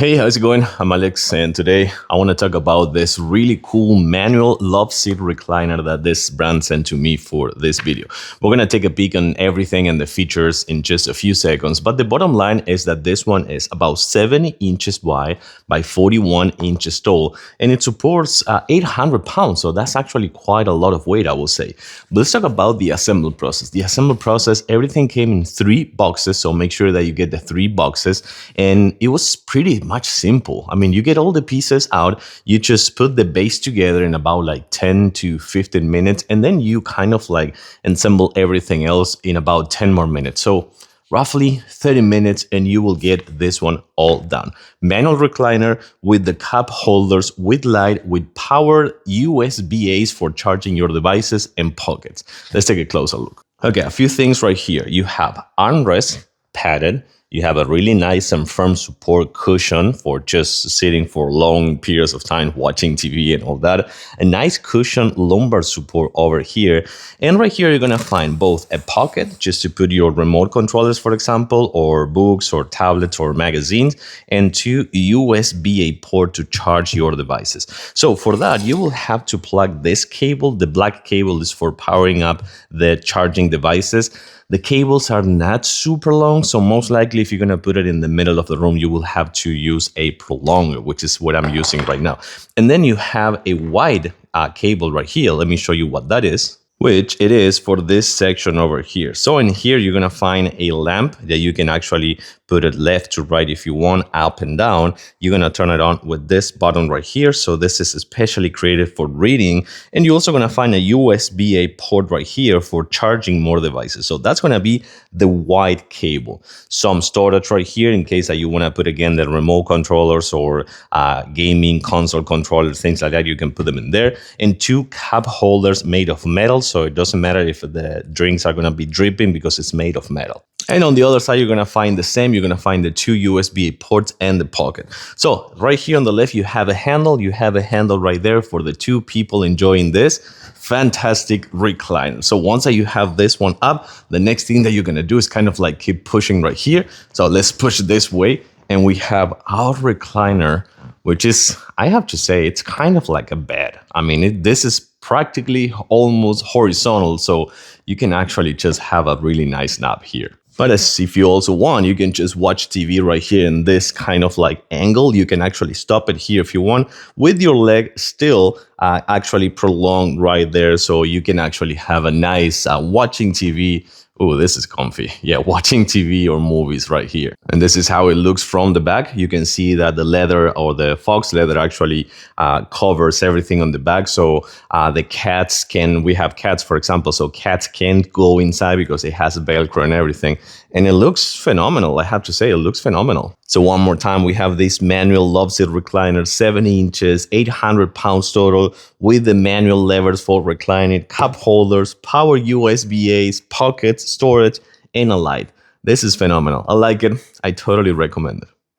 Hey, how's it going? I'm Alex, and today I want to talk about this really cool manual Loveseat recliner that this brand sent to me for this video. We're going to take a peek on everything and the features in just a few seconds, but the bottom line is that this one is about 70 inches wide by 41 inches tall, and it supports 800 pounds, so that's actually quite a lot of weight, I will say. But let's talk about the assembly process. The assembly process, everything came in 3 boxes, so make sure that you get the 3 boxes, and it was pretty much simple. I mean, you get all the pieces out, you just put the base together in about like 10 to 15 minutes, and then you kind of like assemble everything else in about 10 more minutes. So roughly 30 minutes and you will get this one all done. Manual recliner with the cup holders, with light, with power USB-A's for charging your devices, and pockets. Let's take a closer look. Okay, a few things right here. You have armrest, padded. You have a really nice and firm support cushion for just sitting for long periods of time watching TV and all that. A nice cushion lumbar support over here. And right here, you're going to find both a pocket just to put your remote controllers, for example, or books or tablets or magazines, and 2 USB-A port to charge your devices. So for that, you will have to plug this cable. The black cable is for powering up the charging devices. The cables are not super long, so most likely if you're going to put it in the middle of the room, you will have to use a prolonger, which is what I'm using right now. And then you have a wide cable right here. Let me show you what that is, which it is for this section over here. So in here, you're going to find a lamp that you can actually put it left to right if you want, up and down. You're going to turn it on with this button right here. So this is especially created for reading. And you're also going to find a USB-A port right here for charging more devices. So that's going to be the wide cable. Some storage right here in case that you want to put, again, the remote controllers or gaming console controllers, things like that. You can put them in there. And 2 cup holders made of metal. So it doesn't matter if the drinks are going to be dripping because it's made of metal. And on the other side, you're going to find the same. You're going to find the 2 USB ports and the pocket. So right here on the left, you have a handle. You have a handle right there for the 2 people enjoying this fantastic recliner. So once that you have this one up, the next thing that you're going to do is kind of like keep pushing right here. So let's push this way. And we have our recliner, which is, I have to say, it's kind of like a bed. I mean, this is practically almost horizontal. So you can actually just have a really nice nap here. But as if you also want, you can just watch TV right here in this kind of like angle. You can actually stop it here if you want, with your leg still actually prolonged right there. So you can actually have a nice watching TV. Oh, this is comfy. Yeah, watching TV or movies right here. And this is how it looks from the back. You can see that the leather or the fox leather actually covers everything on the back. So the cats we have cats, for example, so cats can't go inside because it has Velcro and everything. And it looks phenomenal. I have to say, it looks phenomenal. So one more time, we have this Manual Loveseat recliner, 70 inches, 800 pounds total, with the manual levers for reclining, cup holders, power USB-A's, pockets, storage, and a light. This is phenomenal. I like it. I totally recommend it.